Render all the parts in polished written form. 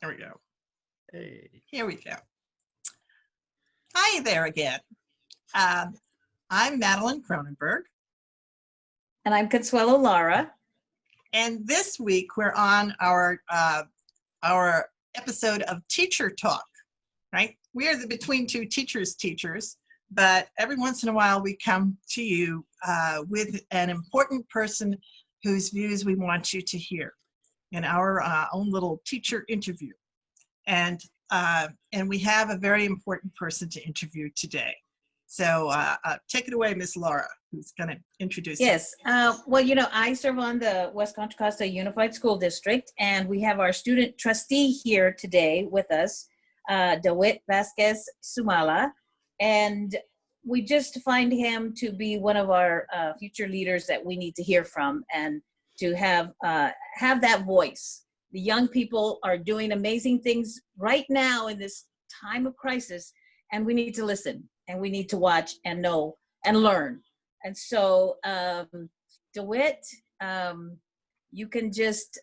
There we go. Hey. Here we go. Hi there again. Um, I'm Madeline Cronenberg. And I'm Consuelo Lara. And this week we're on our episode of TeacherTalk, right? We are the between two teachers, but every once in a while we come to you with an important person whose views we want you to hear in our own little teacher interview. And we have a very important person to interview today. So take it away, Miss Laura, who's going to introduce you. Yes. Well, I serve on the West Contra Costa Unified School District, and we have our student trustee here today with us, Dawit Vasquez-Suomala. And we just find him to be one of our future leaders that we need to hear from and to have that voice. The young people are doing amazing things right now in this time of crisis, and we need to listen, and we need to watch and know and learn. And so, DeWitt, you can just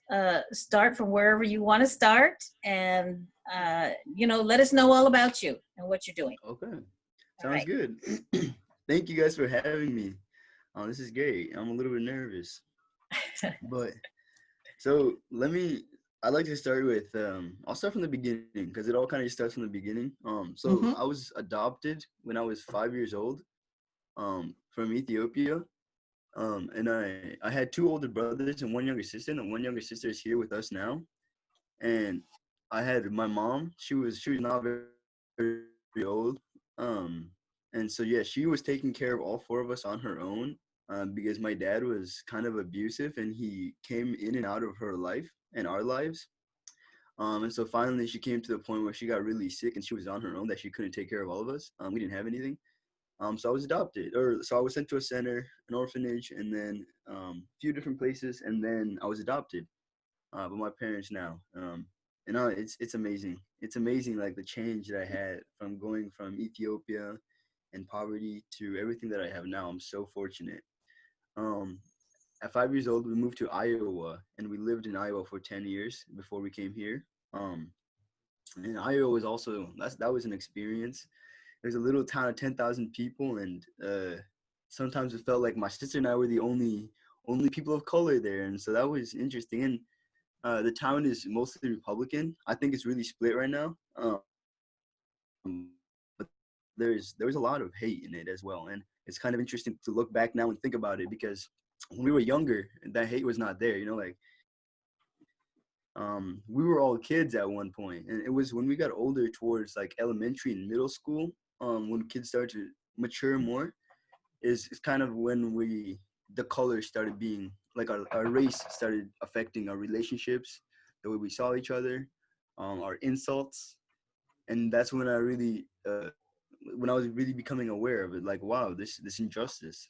start from wherever you want to start, and let us know all about you and what you're doing. Okay, sounds good. Thank you guys for having me. This is great. I'm a little bit nervous, but so I'd like to start with, I'll start from the beginning because it all kind of starts from the beginning. I was adopted when I was 5 years old, from Ethiopia. And I had two older brothers and one younger sister, and the one younger sister is here with us now. And I had my mom. She was not very old. And so yeah, she was taking care of all four of us on her own, because my dad was kind of abusive and he came in and out of her life and our lives. And so finally she came to the point where she got really sick and she was on her own, that she couldn't take care of all of us. We didn't have anything. So I was adopted, so I was sent to a center, an orphanage, and then a few different places, and then I was adopted by my parents now. It's amazing. It's amazing, like the change that I had from going from Ethiopia and poverty to everything that I have now. I'm so fortunate. At 5 years old, we moved to Iowa, and we lived in Iowa for 10 years before we came here. And Iowa was also, that was an experience. There's a little town of 10,000 people, and sometimes it felt like my sister and I were the only people of color there, and so that was interesting. And the town is mostly Republican. I think it's really split right now, but there's a lot of hate in it as well, and it's kind of interesting to look back now and think about it, because when we were younger, that hate was not there. We were all kids at one point, and it was when we got older towards like elementary and middle school, when kids started to mature more, is kind of when the color started being like our race started affecting our relationships, the way we saw each other, our insults. And that's when when I was really becoming aware of it, like, wow, this injustice.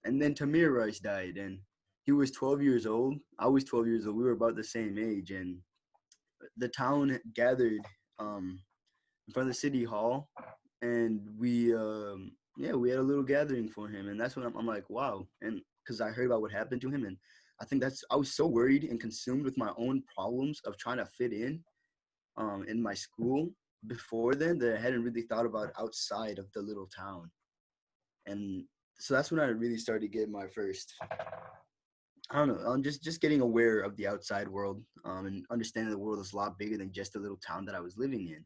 And then Tamir Rice died, and he was 12 years old. I was 12 years old. We were about the same age, and the town gathered in front of the city hall, and we had a little gathering for him. And that's when I'm like, wow. And because I heard about what happened to him, and I was so worried and consumed with my own problems of trying to fit in my school before then, that I hadn't really thought about outside of the little town. And so that's when I really started to get my first, I don't know, I'm just getting aware of the outside world, and understanding the world is a lot bigger than just the little town that I was living in.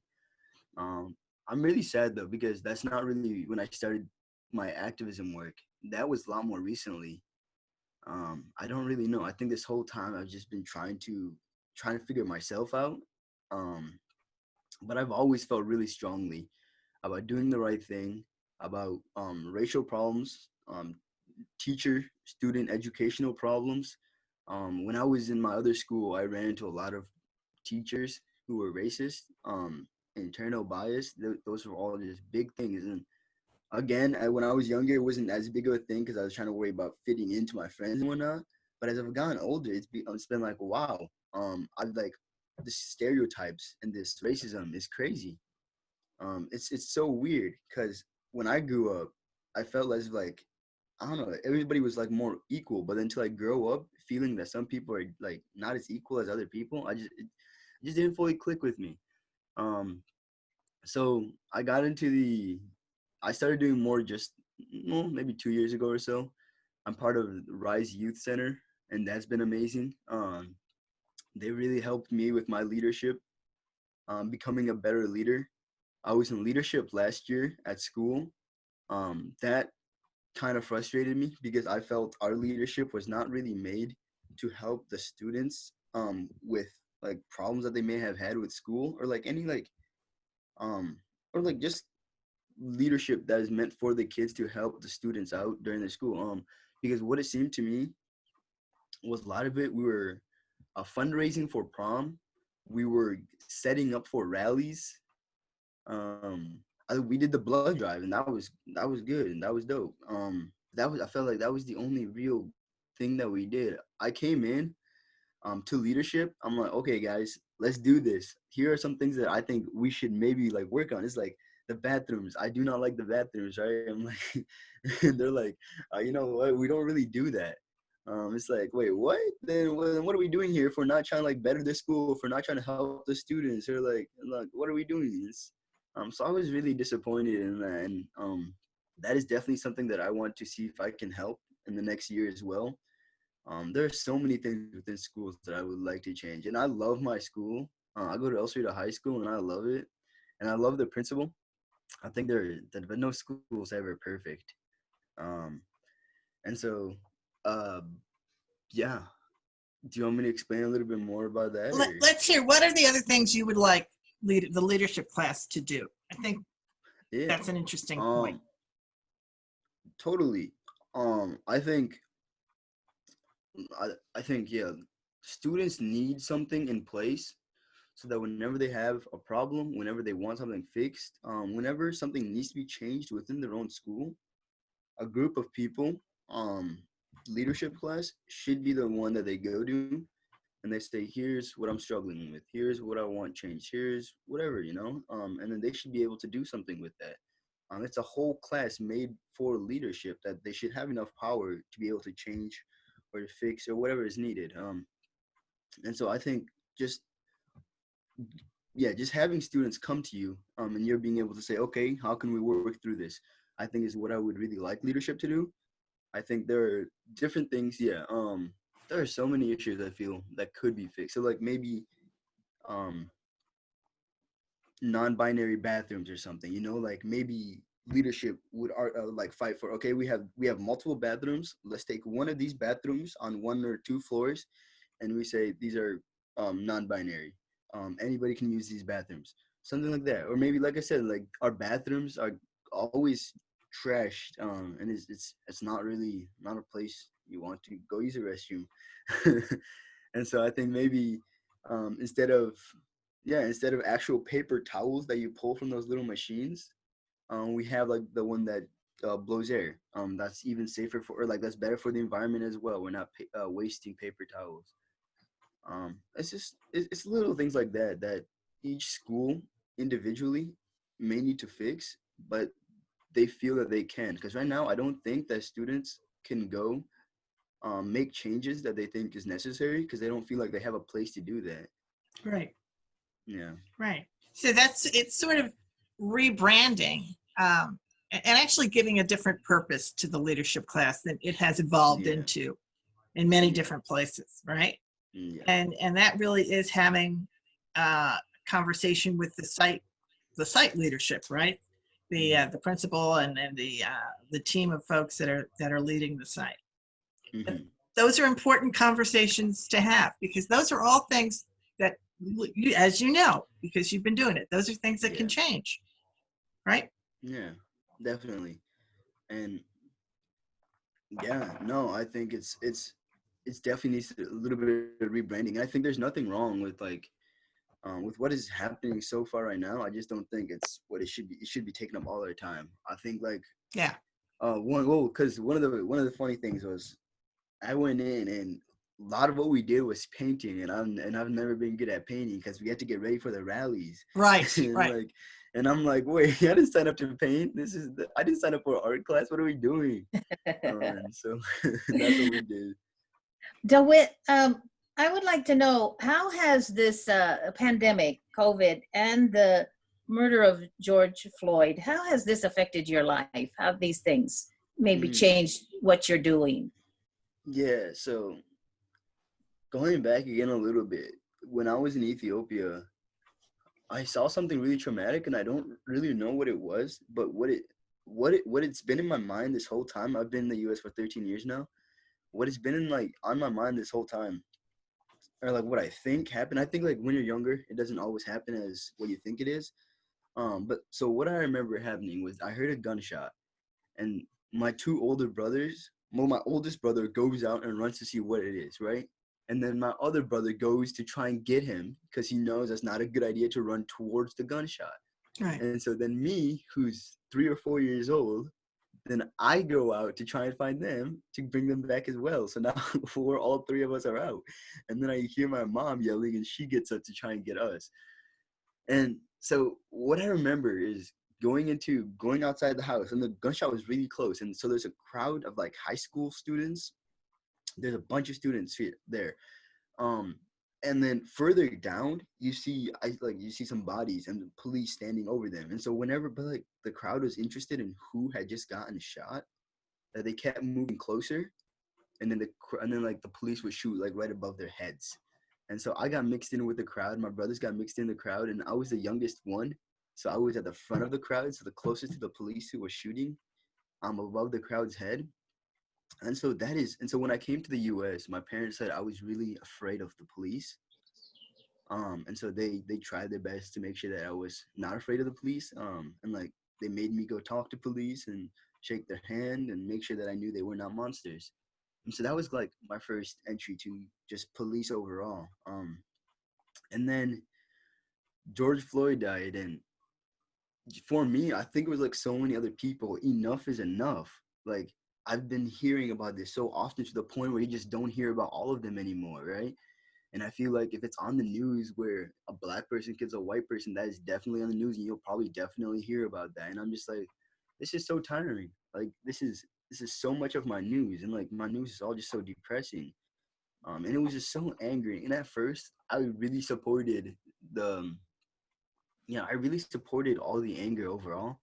I'm really sad though, because that's not really when I started my activism work. That was a lot more recently. I don't really know. I think this whole time I've just been trying to figure myself out. But I've always felt really strongly about doing the right thing, about racial problems, teacher, student, educational problems. When I was in my other school, I ran into a lot of teachers who were racist, internal bias. Those were all just big things. And again, when I was younger, it wasn't as big of a thing because I was trying to worry about fitting into my friends and whatnot. But as I've gotten older, it's been like, wow, I've like, the stereotypes and this racism is crazy. It's so weird, because when I grew up, I felt as like, I don't know, everybody was like more equal. But until I grow up feeling that some people are like not as equal as other people, just didn't fully click with me. So I started doing more just maybe 2 years ago or so. I'm part of Rise Youth Center, and that's been amazing. They really helped me with my leadership, becoming a better leader. I was in leadership last year at school. That kind of frustrated me because I felt our leadership was not really made to help the students with like problems that they may have had with school, or like any like or like just leadership that is meant for the kids to help the students out during their school. Because what it seemed to me was a lot of it, we were fundraising for prom, we were setting up for rallies. We did the blood drive, and that was good, and that was dope. I felt like that was the only real thing that we did. I came in to leadership. I'm like, okay, guys, let's do this. Here are some things that I think we should maybe like work on. It's like the bathrooms. I do not like the bathrooms, right? I'm like, they're like, you know what? We don't really do that. It's like, wait, what? Then what are we doing here if we're not trying to like better the school, if we're not trying to help the students, or like what are we doing? So I was really disappointed in that, and that is definitely something that I want to see if I can help in the next year as well. There are so many things within schools that I would like to change, and I love my school. I go to El Cerrito High School, and I love it, and I love the principal. I think but no school is ever perfect. And so, uh, yeah. Do you want me to explain a little bit more about that? Or? Let's hear, what are the other things you would like the leadership class to do? I think that's an interesting point. Totally. I think, yeah, students need something in place so that whenever they have a problem, whenever they want something fixed, whenever something needs to be changed within their own school, a group of people, leadership class should be the one that they go to, and they say, here's what I'm struggling with, here's what I want changed, here's whatever, and then they should be able to do something with that. It's a whole class made for leadership that they should have enough power to be able to change or to fix or whatever is needed. And so I think just having students come to you, and you're being able to say, okay, how can we work through this? I think is what I would really like leadership to do. I think there are different things. Yeah. There are so many issues I feel that could be fixed. So like maybe, non-binary bathrooms or something, like maybe leadership would like fight for, okay, we have multiple bathrooms. Let's take one of these bathrooms on 1 or 2 floors, and we say these are non-binary. Anybody can use these bathrooms, something like that. Or maybe, like I said, like our bathrooms are always trashed, and it's not a place you want to go use a restroom. And so I think maybe, instead of actual paper towels that you pull from those little machines, we have like the one that blows air. That's even safer or like that's better for the environment as well. We're not wasting paper towels. It's little things like that each school individually may need to fix, but they feel that they can. Because right now, I don't think that students can go make changes that they think is necessary because they don't feel like they have a place to do that. Right. Yeah. Right. So it's sort of rebranding, and actually giving a different purpose to the leadership class that it has evolved into in many different places, right? Yeah. And that really is having a conversation with the site leadership, right? The principal and the team of folks that are leading the site. Mm-hmm. Those are important conversations to have, because those are all things that you, as you know, because you've been doing it, those are things that can change, right? Yeah, definitely. And I think it's definitely needs a little bit of rebranding. And I think there's nothing wrong with with what is happening so far right now. I just don't think it's what it should be. It should be taking up all our time. I think because one of the funny things was I went in and a lot of what we did was painting, and I've never been good at painting because we had to get ready for the rallies. Right. and and I'm like, wait, I didn't sign up to paint. I didn't sign up for art class. What are we doing? So that's what we did. Dawit, I would like to know, how has this pandemic, COVID, and the murder of George Floyd, how has this affected your life? How have these things maybe Mm, changed what you're doing? yeah, so going back again a little bit, when I was in Ethiopia, I saw something really traumatic, and I don't really know what it was, but what it's been in my mind this whole time. I've been in the U.S. for 13 years now. What it's been in like on my mind this whole time, or like what I think happened. I think like when you're younger, it doesn't always happen as what you think it is. But so what I remember happening was I heard a gunshot, and my two older brothers, well, my oldest brother goes out and runs to see what it is, right? And then my other brother goes to try and get him because he knows that's not a good idea to run towards the gunshot. Right. And so then me, who's 3 or 4 years old, then I go out to try and find them to bring them back as well. So now we're all three of us are out. And then I hear my mom yelling, and she gets up to try and get us. And so what I remember is going outside the house, and the gunshot was really close. And so there's a crowd of like high school students. There's a bunch of students there. Um, and then further down, you see some bodies and the police standing over them. And so whenever but like the crowd was interested in who had just gotten shot, that they kept moving closer, and then like the police would shoot like right above their heads. And so I got mixed in with the crowd. My brothers got mixed in the crowd, and I was the youngest one, so I was at the front of the crowd, so the closest to the police who was shooting. I'm above the crowd's head. And so when I came to the U.S., my parents said I was really afraid of the police. And so they tried their best to make sure that I was not afraid of the police. And like they made me go talk to police and shake their hand and make sure that I knew they were not monsters. And so that was like my first entry to just police overall. And then George Floyd died, and for me, I think it was like so many other people. Enough is enough. Like I've been hearing about this so often to the point where you just don't hear about all of them anymore, right? And I feel like if it's on the news where a black person kills a white person, that is definitely on the news, and you'll probably definitely hear about that. And I'm just like, this is so tiring. Like this is so much of my news, and like my news is all just so depressing. And it was just so angry. And at first, I really supported the, I really supported all the anger overall,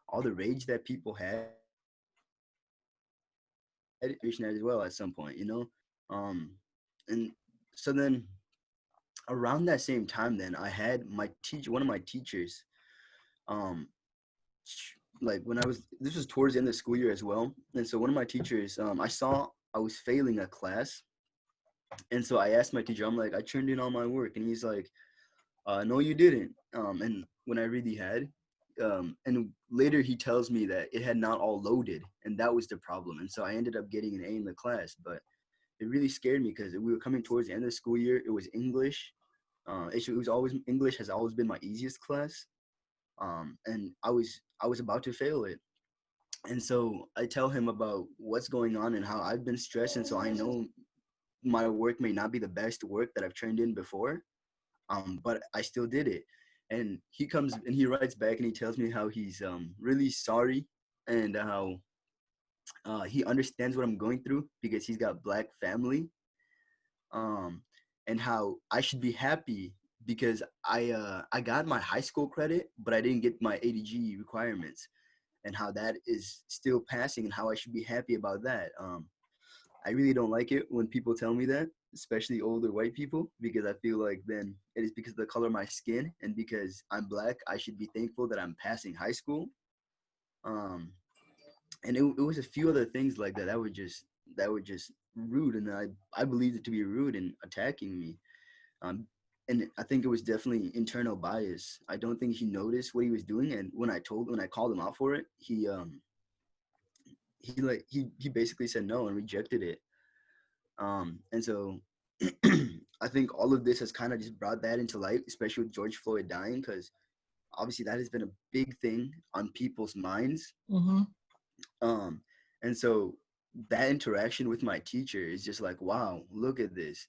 all the rage that people had as well at some point, Um, and so then around that same time, then I had one of my teachers, um, like when this was towards the end of the school year as well. And so one of my teachers, I saw I was failing a class. And so I asked my teacher, I'm like, I turned in all my work. And he's like, no, you didn't. And when I really had, and later he tells me that it had not all loaded, and that was the problem. And so I ended up getting an A in the class, but it really scared me because we were coming towards the end of the school year. It was English. It was always English has always been my easiest class. And I was about to fail it. And so I tell him about what's going on and how I've been stressed. And so I know my work may not be the best work that I've turned in before, but I still did it. And he comes and he writes back and he tells me how he's really sorry, and how he understands what I'm going through because he's got black family, um, and how I should be happy because I got my high school credit, but I didn't get my ADG requirements, and how that is still passing, and how I should be happy about that. I really don't like it when people tell me that, especially older white people, because I feel like then it is because of the color of my skin, and because I'm black, I should be thankful that I'm passing high school. Um, and it was a few other things like that that were just rude, and I believed it to be rude and attacking me. Um, and I think it was definitely internal bias. I don't think he noticed what he was doing, and when I called him out for it, he basically said no and rejected it. And so I think all of this has kind of just brought that into light, especially with George Floyd dying, because obviously that has been a big thing on people's minds. Mm-hmm. Um, and so that interaction with my teacher is just like, wow, look at this.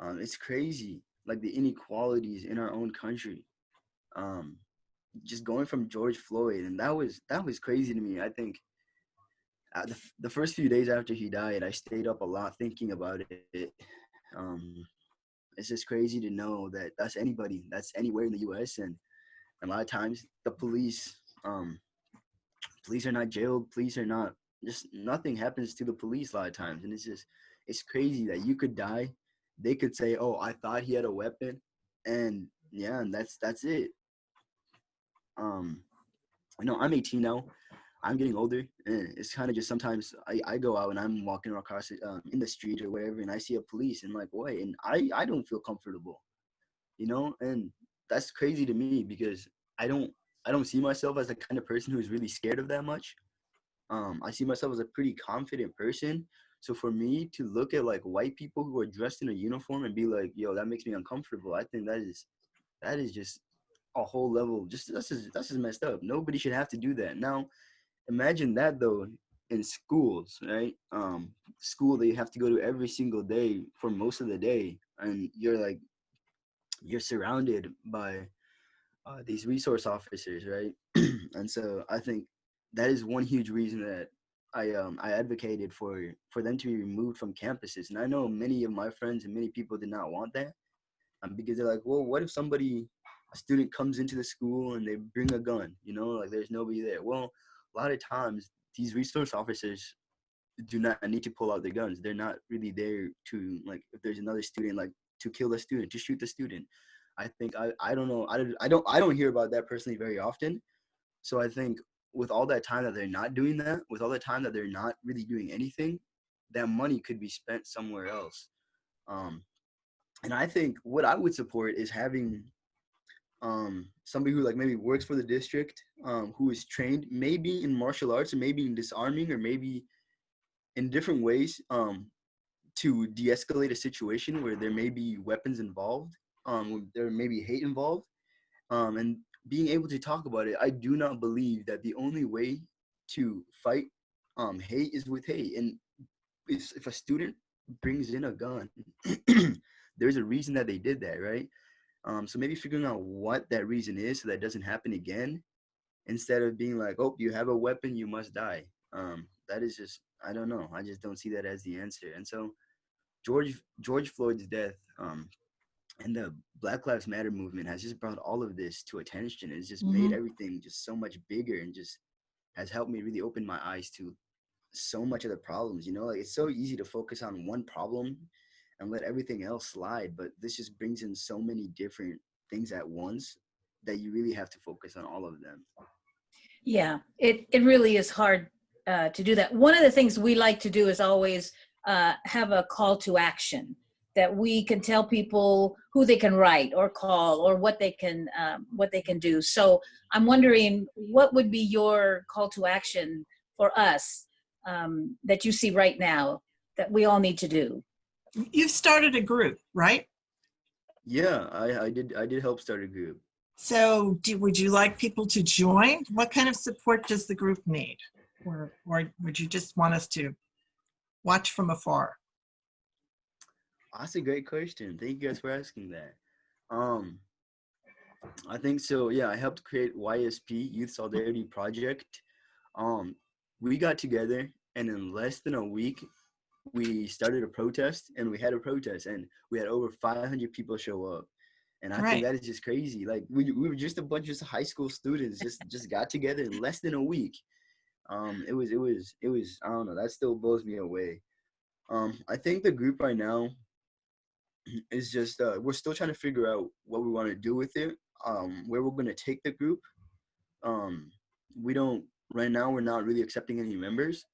It's crazy, like the inequalities in our own country. Um, just going from George Floyd, and that was crazy to me. I think the first few days after he died, I stayed up a lot thinking about it. Um, it's just crazy to know that that's anybody, that's anywhere in the U.S. And a lot of times the police are not jailed. Police are not, just nothing happens to the police a lot of times. And it's crazy that you could die. They could say, oh, I thought he had a weapon. And yeah, and that's it. Um, I'm 18 now. I'm getting older, and it's kind of just sometimes I go out and I'm walking across in the street or wherever, and I see a police and like, what? And I don't feel comfortable, and that's crazy to me because I don't I don't see myself as the kind of person who is really scared of that much. I see myself as a pretty confident person. So for me to look at like white people who are dressed in a uniform and be like, yo, that makes me uncomfortable. I think that is just a whole level. Just that's just messed up. Nobody should have to do that. Now, imagine that though in schools, right? School that you have to go to every single day for most of the day, and you're surrounded by these resource officers, right? And so I think that is one huge reason that I advocated for them to be removed from campuses. And I know many of my friends and many people did not want that, because they're like, well, what if a student comes into the school and they bring a gun? Like there's nobody there. Well, a lot of times these resource officers do not need to pull out their guns. They're not really there to, like, if there's another student, like, to kill the student, to shoot the student. I think I don't know. I don't hear about that personally very often. So I think with all that time that they're not doing that, with all the time that they're not really doing anything, that money could be spent somewhere else. Um, and I think what I would support is having somebody who like maybe works for the district, who is trained maybe in martial arts or maybe in disarming or maybe in different ways, to de-escalate a situation where there may be weapons involved, there may be hate involved, and being able to talk about it. I do not believe that the only way to fight hate is with hate. And if a student brings in a gun, there's a reason that they did that, right? So maybe figuring out what that reason is so that doesn't happen again, instead of being like, oh, you have a weapon, you must die. That is just, I don't know. I just don't see that as the answer. And so George Floyd's death, and the Black Lives Matter movement has just brought all of this to attention. It's just made everything just so much bigger, and just has helped me really open my eyes to so much of the problems. Like it's so easy to focus on one problem and let everything else slide, but this just brings in so many different things at once that you really have to focus on all of them. Yeah, it really is hard to do that. One of the things we like to do is always have a call to action, that we can tell people who they can write or call or what they can do. So I'm wondering, what would be your call to action for us, that you see right now that we all need to do? You've started a group, right? Yeah, I did help start a group. So would you like people to join? What kind of support does the group need? Or would you just want us to watch from afar? That's a great question. Thank you guys for asking that. I think so. Yeah, I helped create YSP, Youth Solidarity Project. We got together, and in less than a week, we started a protest, and we had a protest, and we had over 500 people show up. And I think that is just crazy. Like we were just a bunch of high school students just got together in less than a week. It was I don't know, that still blows me away. I think the group right now is just we're still trying to figure out what we want to do with it, where we're going to take the group. We don't right now, we're not really accepting any members.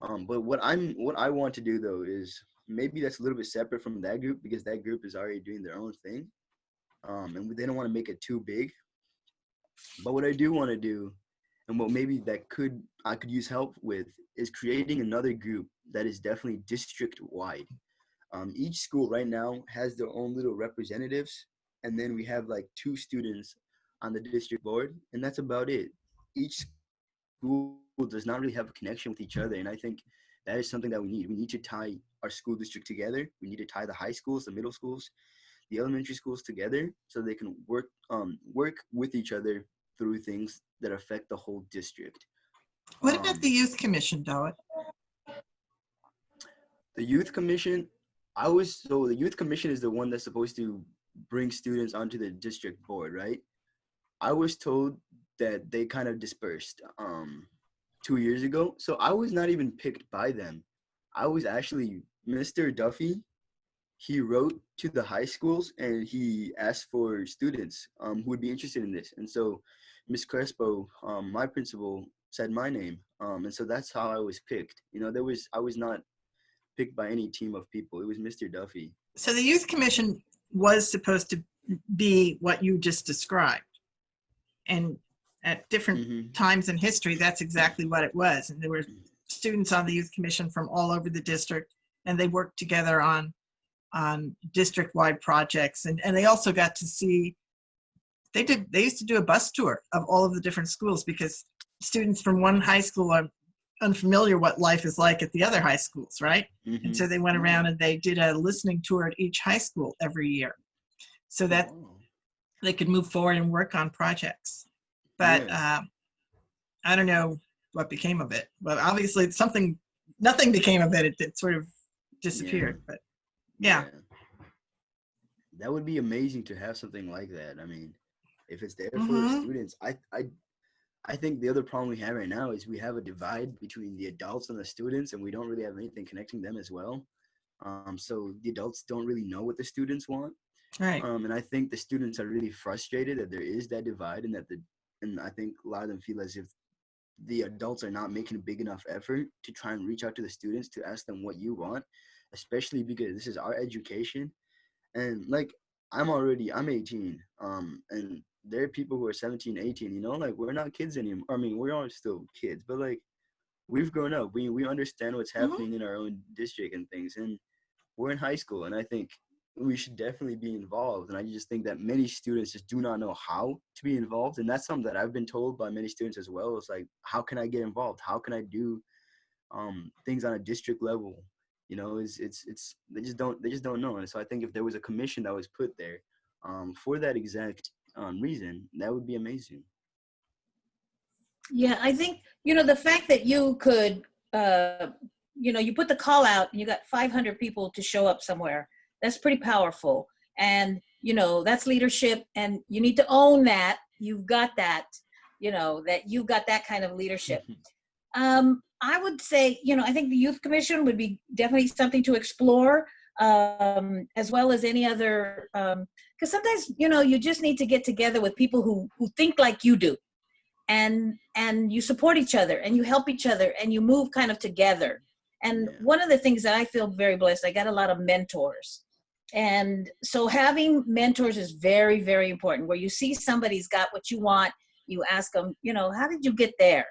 But what I want to do though is maybe that's a little bit separate from that group, because that group is already doing their own thing. And they don't want to make it too big. But what I do want to do, and what maybe I could use help with, is creating another group that is definitely district wide. Each school right now has their own little representatives, and then we have like 2 students on the district board, and that's about it. Each school does not really have a connection with each other, and I think that is something that we need. We need to tie our school district together. We need to tie the high schools, the middle schools, the elementary schools together, so they can work with each other through things that affect the whole district. What about the Youth Commission, Dawit? The Youth Commission, So the youth commission is the one that's supposed to bring students onto the district board, right? I was told that they kind of dispersed 2 years ago. So I was not even picked by them. I was actually Mr. Duffy. He wrote to the high schools and he asked for students who would be interested in this. And so Miss Crespo, my principal, said my name. And so that's how I was picked. You know, I was not picked by any team of people. It was Mr. Duffy. So the youth commission was supposed to be what you just described. And at different times in history, that's exactly what it was. And there were students on the youth commission from all over the district, and they worked together on district-wide projects. And they also got to see, they used to do a bus tour of all of the different schools, because students from one high school are unfamiliar what life is like at the other high schools, right? And so they went around and they did a listening tour at each high school every year, so that they could move forward and work on projects. But I don't know what became of it. But obviously nothing became of it. It sort of disappeared. But yeah. That would be amazing to have something like that. I mean, if it's there for students, I think the other problem we have right now is we have a divide between the adults and the students, and we don't really have anything connecting them as well. So the adults don't really know what the students want. Right. And I think the students are really frustrated that there is that divide, and and I think a lot of them feel as if the adults are not making a big enough effort to try and reach out to the students to ask them what you want, especially because this is our education. And like, I'm 18, and there are people who are 17, 18, you know, like, we're not kids anymore. I mean, we are still kids, but like, we've grown up. We understand what's happening in our own district and things, and we're in high school, and I think we should definitely be involved. And I just think that many students just do not know how to be involved, and that's something that I've been told by many students as well. It's like, how can I get involved? How can I do things on a district level? You know, they just don't know. And so I think if there was a commission that was put there for that exact reason, that would be amazing. Yeah, I think, the fact that you could, you put the call out and you got 500 people to show up somewhere, that's pretty powerful. And, that's leadership, and you need to own that. You've got that, that you've got that kind of leadership. I would say, I think the Youth Commission would be definitely something to explore, as well as any other, because sometimes, you just need to get together with people who think like you do, and you support each other, and you help each other, and you move kind of together. And one of the things that I feel very blessed, I got a lot of mentors. And so having mentors is very, very important, where you see somebody's got what you want, you ask them, how did you get there?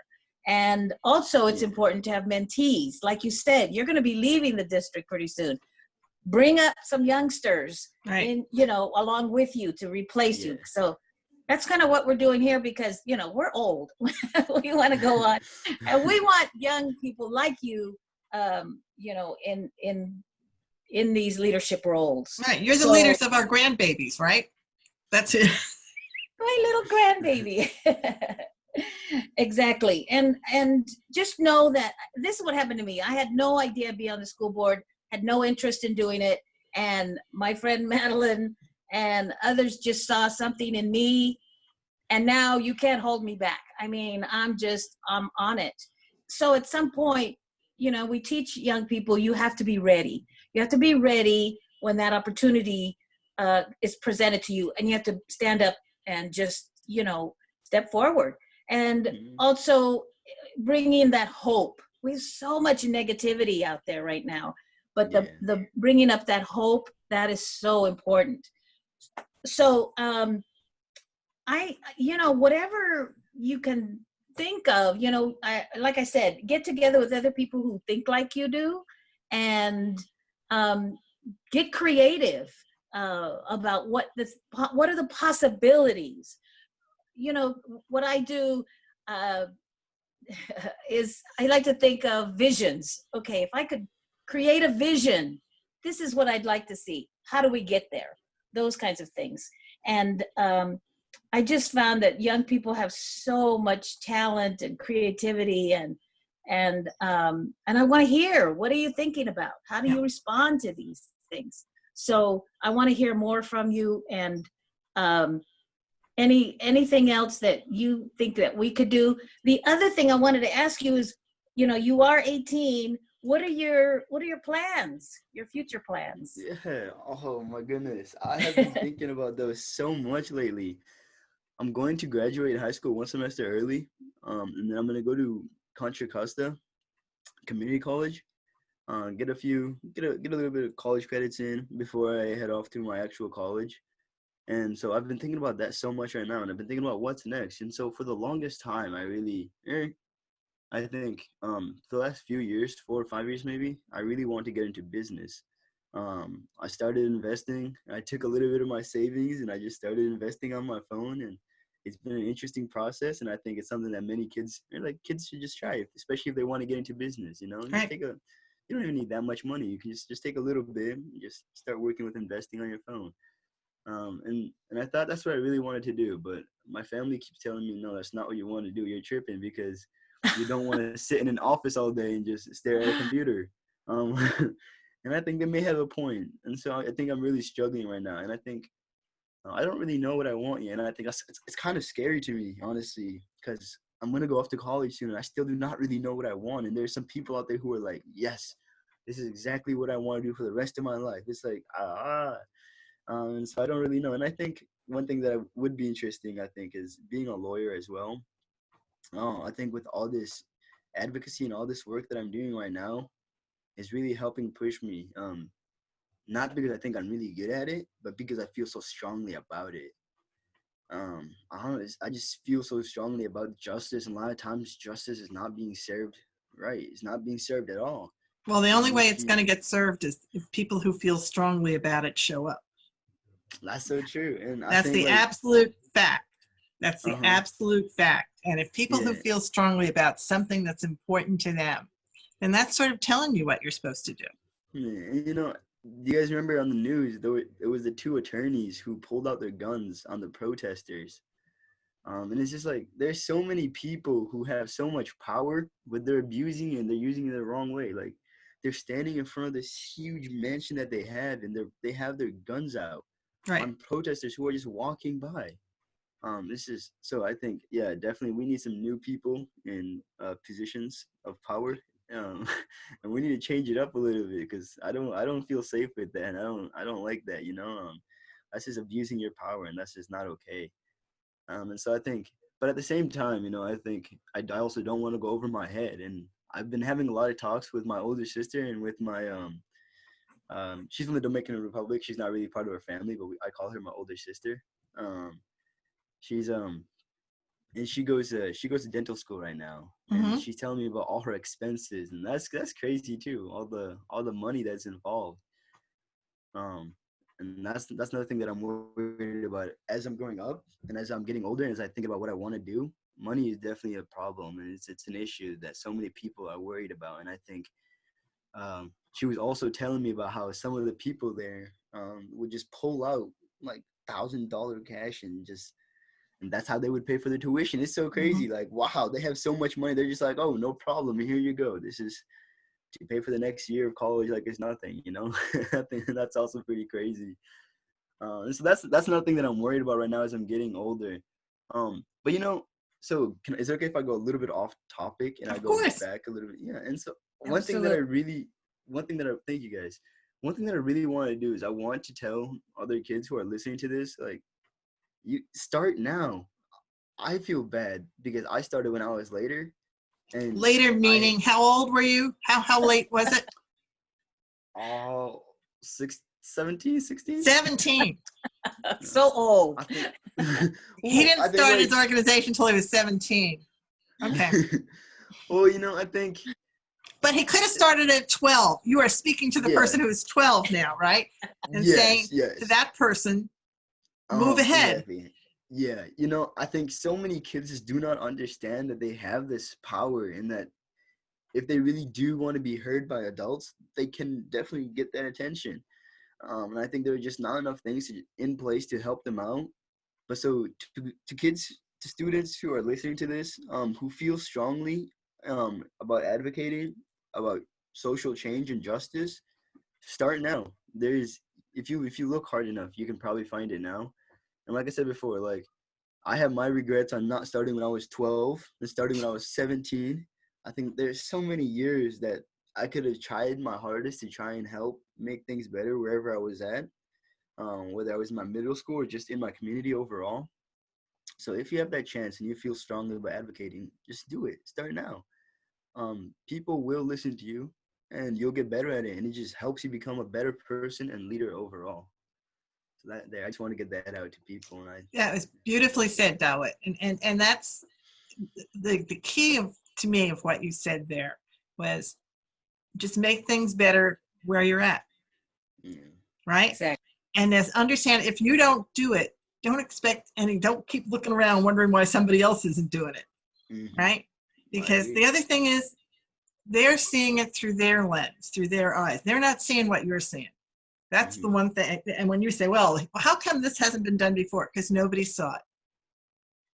And also it's important to have mentees. Like you said, you're going to be leaving the district pretty soon. Bring up some youngsters, in, along with you to replace you. So that's kind of what we're doing here, because, we're old. We want to go on, and we want young people like you, in these leadership roles. Right. You're the leaders of our grandbabies, right? That's it. My little grandbaby. Exactly. And just know that this is what happened to me. I had no idea I'd be on the school board, had no interest in doing it. And my friend Madeline and others just saw something in me, and now you can't hold me back. I mean, I'm on it. So at some point, we teach young people, you have to be ready. You have to be ready when that opportunity is presented to you, and you have to stand up and just, step forward. And also bring in that hope. We have so much negativity out there right now, but the bringing up that hope, that is so important. So whatever you can think of, like I said, get together with other people who think like you do, and get creative about what are the possibilities. What I do is I like to think of visions. Okay, if I could create a vision, this is what I'd like to see. How do we get there? Those kinds of things. And I just found that young people have so much talent and creativity, and I want to hear, what are you thinking about? How do you respond to these things. So I want to hear more from you, and anything else that you think that we could do. The other thing I wanted to ask you is, you are 18. What are your plans? Your future plans? Yeah. Oh my goodness. I have been thinking about those so much lately. I'm going to graduate high school one semester early. And then I'm gonna go to Contra Costa Community College. Get a little bit of college credits in before I head off to my actual college. And so I've been thinking about that so much right now, and I've been thinking about what's next. And so for the longest time, I think for the last few years, 4 or 5 years maybe, I really want to get into business. I started investing. I took a little bit of my savings and I just started investing on my phone, and it's been an interesting process. And I think it's something that many kids should just try, especially if they want to get into business. Just you don't even need that much money. You can just take a little bit, and just start working with investing on your phone. And I thought that's what I really wanted to do, but my family keeps telling me, no, that's not what you want to do. You're tripping because you don't want to sit in an office all day and just stare at a computer. Um, and I think they may have a point. And so I think I'm really struggling right now. And I think I don't really know what I want yet. And I think it's kind of scary to me, honestly, because I'm going to go off to college soon and I still do not really know what I want. And there's some people out there who are like, yes, this is exactly what I want to do for the rest of my life. It's like, and so I don't really know. And I think one thing that would be interesting, I think, is being a lawyer as well. I think with all this advocacy and all this work that I'm doing right now is really helping push me. Not because I think I'm really good at it, but because I feel so strongly about it. I just feel so strongly about justice, and a lot of times justice is not being served right. It's not being served at all. Well, the only way it's going to get served is if people who feel strongly about it show up. That's so true. And that's the absolute fact. That's the absolute fact. And if people who feel strongly about something that's important to them, then that's sort of telling you what you're supposed to do. Do you guys remember on the news, it was the 2 attorneys who pulled out their guns on the protesters. And it's just like, there's so many people who have so much power, but they're abusing it and they're using it the wrong way. Like, they're standing in front of this huge mansion that they have, and they have their guns out on protesters who are just walking by. I think, definitely we need some new people in positions of power. And we need to change it up a little bit, because I don't feel safe with that. And I don't like that, that's just abusing your power, and that's just not okay. And so I think, but at the same time, I think I also don't want to go over my head. And I've been having a lot of talks with my older sister and with my, she's from the Dominican Republic. She's not really part of our family, but I call her my older sister. She's, and she goes to dental school right now. And she's telling me about all her expenses, and that's crazy too. All the money that's involved. And that's another thing that I'm worried about as I'm growing up and as I'm getting older, and as I think about what I want to do. Money is definitely a problem, and it's an issue that so many people are worried about. And I think she was also telling me about how some of the people there would just pull out like $1,000 cash and that's how they would pay for the tuition. It's so crazy. Like, wow, they have so much money. They're just like, oh, no problem. Here you go. This is to pay for the next year of college like it's nothing, I think that's also pretty crazy. And so that's another thing that I'm worried about right now as I'm getting older. But so is it okay if I go a little bit off topic and I go back a little bit? Yeah. And so one thing that I really want to do is I want to tell other kids who are listening to this, like, you start now. I feel bad because I started when I was later. And later meaning how old were you? How late was it? 17, 16? 17. So old. He didn't start his organization until he was 17. Okay. Well, I think. But he could have started at 12. You are speaking to the person who is 12 now, right? And saying to that person, move ahead. Exactly. Yeah, I think so many kids just do not understand that they have this power, and that if they really do want to be heard by adults, they can definitely get that attention. And I think there are just not enough things in place to help them out. But so to kids, to students who are listening to this, who feel strongly about advocating, about social change and justice, start now. there's if you look hard enough, you can probably find it now. And like I said before, like I have my regrets on not starting when I was 12 and starting when I was 17. I think there's so many years that I could have tried my hardest to try and help make things better wherever I was at, whether I was in my middle school or just in my community overall. So if you have that chance and you feel strongly about advocating, just do it. Start now. People will listen to you and you'll get better at it. And it just helps you become a better person and leader overall. So that there, I just want to get that out to people. And Yeah, it was beautifully said, Dawit. And that's the key to me of what you said there was just make things better where you're at, right? Exactly. And as understand, if you don't do it, don't expect any, don't keep looking around wondering why somebody else isn't doing it, right? Because the other thing is they're seeing it through their lens, through their eyes. They're not seeing what you're seeing. That's the one thing. And when you say, well, how come this hasn't been done before? Because nobody saw it.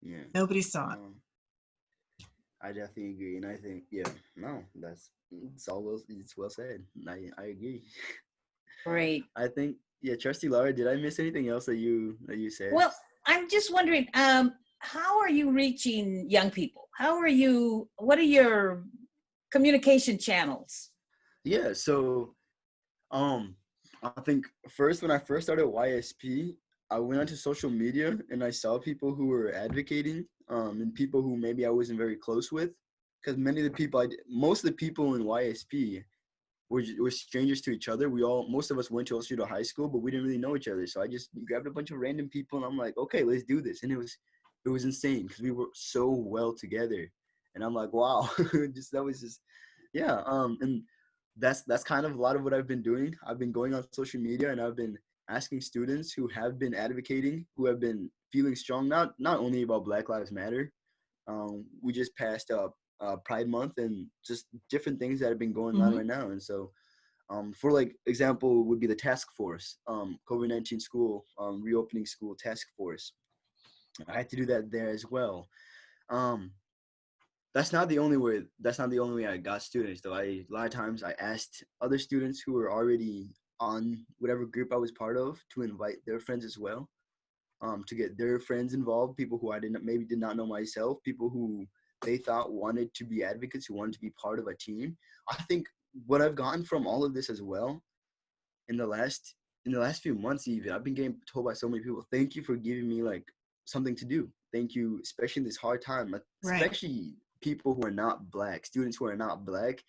Yeah. Nobody saw it. I definitely agree. And I think, it's well said. I agree. Great. I think, Trustee Laura, did I miss anything else that you said? Well, I'm just wondering, how are you reaching young people? What are your communication channels? Yeah, so I think when I first started YSP, I went onto social media and I saw people who were advocating, and people who maybe I wasn't very close with, because most of the people in YSP were strangers to each other. Most of us went to Osceola High School, but we didn't really know each other. So I just grabbed a bunch of random people and I'm like, okay, let's do this. And it was insane because we were so well together. And I'm like, wow, and that's kind of a lot of what I've been doing. I've been going on social media and I've been asking students who have been advocating, who have been feeling strong, not only about Black Lives Matter. We just passed Pride Month and just different things that have been going on right now. And so for like example would be the task force, COVID-19 school, reopening school task force. I had to do that there as well. That's not the only way I got students though. A lot of times I asked other students who were already on whatever group I was part of to invite their friends as well, to get their friends involved, people who I did not know myself, people who they thought wanted to be advocates, who wanted to be part of a team. I think what I've gotten from all of this as well in the last few months, even I've been getting told by so many people, thank you for giving me like something to do. Thank you, especially in this hard time, especially people who are not Black, students who are not Black.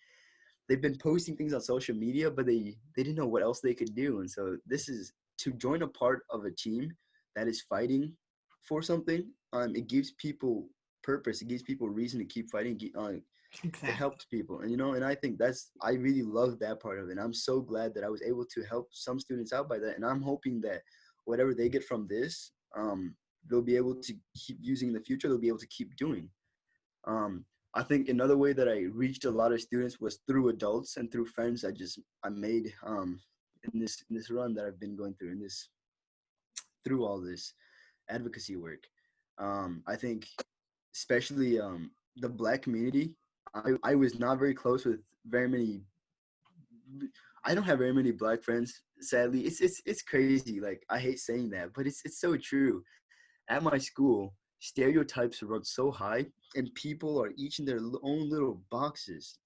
They've been posting things on social media, but they didn't know what else they could do. And so this is to join a part of a team that is fighting for something. It gives people purpose. It gives people reason to keep fighting. It helps people. And, and I think I really love that part of it. And I'm so glad that I was able to help some students out by that. And I'm hoping that whatever they get from this, they'll be able to keep using in the future. They'll be able to keep doing. I think another way that I reached a lot of students was through adults and through friends I made in this run that I've been going through, through all this advocacy work. I think especially the Black community, I was not very close with very many. I don't have very many Black friends, sadly. It's crazy. Like, I hate saying that, but it's so true. At my school, stereotypes run so high, and people are each in their own little boxes.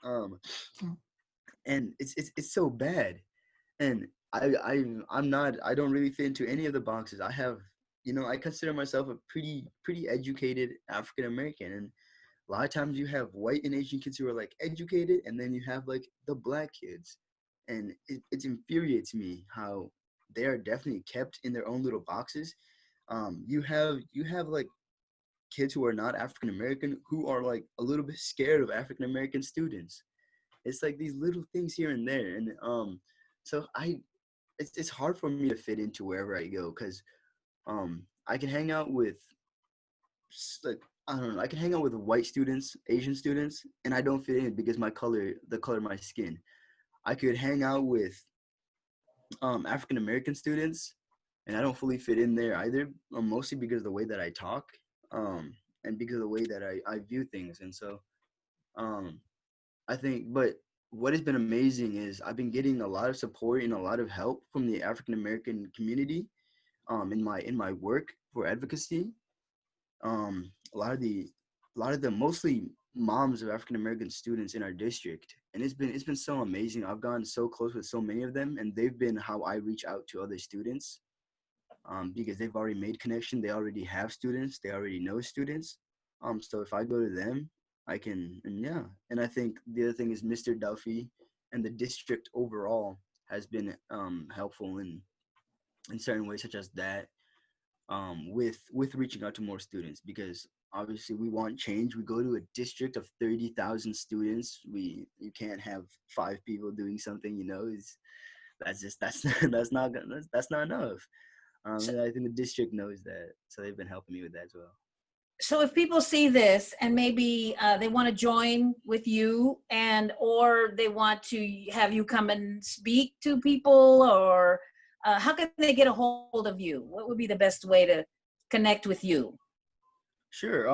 And it's so bad. And I don't really fit into any of the boxes. I consider myself a pretty educated African American, and a lot of times you have white and Asian kids who are like educated, and then you have like the Black kids, and it infuriates me how they are definitely kept in their own little boxes. You have like kids who are not African American who are like a little bit scared of African American students. It's like these little things here and there, and so it's hard for me to fit into wherever I go, because I can hang out with I can hang out with white students, Asian students, and I don't fit in because the color of my skin. I could hang out with African American students, and I don't fully fit in there either, mostly because of the way that I talk, and because of the way that I view things. And so I think, but what has been amazing is I've been getting a lot of support and a lot of help from the African American community in my work for advocacy. A lot of the mostly moms of African American students in our district, and it's been so amazing. I've gotten so close with so many of them, and they've been how I reach out to other students, because they've already made connection. They already have students. They already know students. So if I go to them, I can, and yeah. And I think the other thing is Mr. Duffy and the district overall has been helpful in certain ways, such as that, with reaching out to more students, because obviously we want change. We go to a district of 30,000 students. You can't have 5 people doing something, you know. That's not enough. And I think the district knows that, so they've been helping me with that as well. So if people see this and maybe they want to join with you, or they want to have you come and speak to people, or how can they get a hold of you? What would be the best way to connect with you? Sure.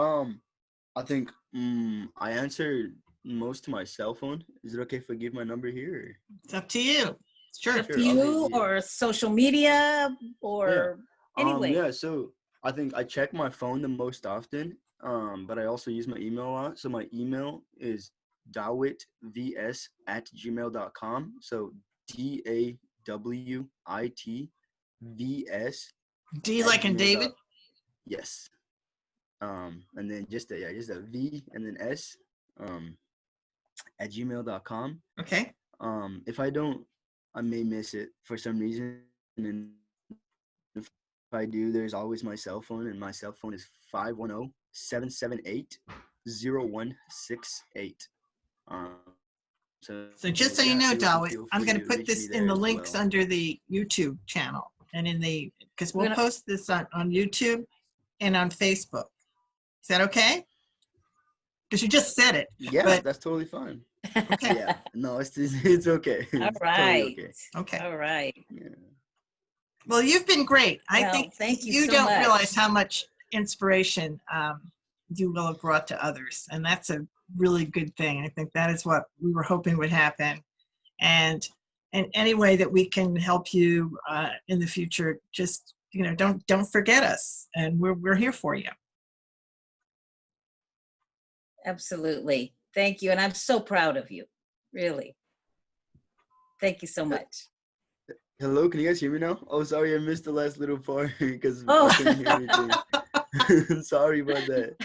I think I answer most to my cell phone. Is it okay if I give my number here? It's up to you. Sure. To you, or social media, or anyway. Yeah, so I think I check my phone the most often, but I also use my email a lot. So my email is dawitvs@gmail.com. So DAWITVS. D like in David? Yes. And then just a V and then S at gmail.com. Okay. If I don't, I may miss it for some reason, and if I do, there's always my cell phone, and my cell phone is 510-778-0168. So just so you know, Dawit, I'm going to put reach this me in the there as links well. under the YouTube channel, and because we'll post this on YouTube and on Facebook. Is that okay? Because you just said it. Yeah, but, that's totally fine. Okay. Yeah, no, it's okay. All It's right. totally okay. Okay. All right. Yeah. Well, you've been great. Well, I think thank you you so don't much. realize how much inspiration you will have brought to others, and that's a really good thing. I think that is what we were hoping would happen, and any way that we can help you in the future, just don't forget us, and we're here for you. Absolutely. Thank you. And I'm so proud of you. Really. Thank you so much. Hello, can you guys hear me now? Oh, sorry, I missed the last little part because Oh. I couldn't hear anything. Sorry about that.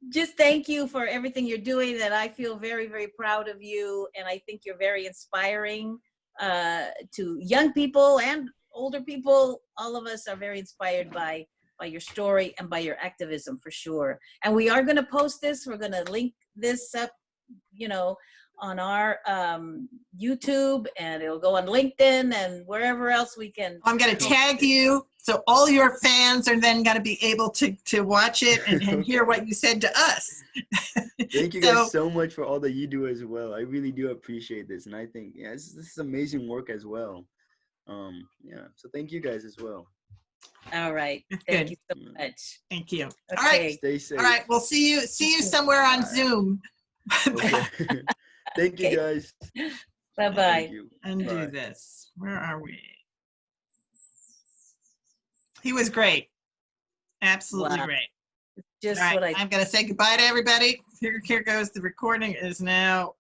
Just thank you for everything you're doing, that I feel very, very proud of you. And I think you're very inspiring to young people and older people. All of us are very inspired by your story and by your activism, for sure. And we are going to post this. We're going to link this up, on our YouTube, and it'll go on LinkedIn and wherever else we can. I'm going to tag you, so all your fans are then going to be able to watch it and hear what you said to us. Thank you guys so much for all that you do as well. I really do appreciate this, and I think this is amazing work as well. So thank you guys as well. All right. Thank you so much. Thank you. Okay. All right. Stay safe. All right. We'll see you somewhere on Zoom. Okay. Thank you guys. Bye-bye. Undo this. Where are we? He was great. Absolutely great. Just all right, what I'm going to say goodbye to everybody. Here goes. The recording is now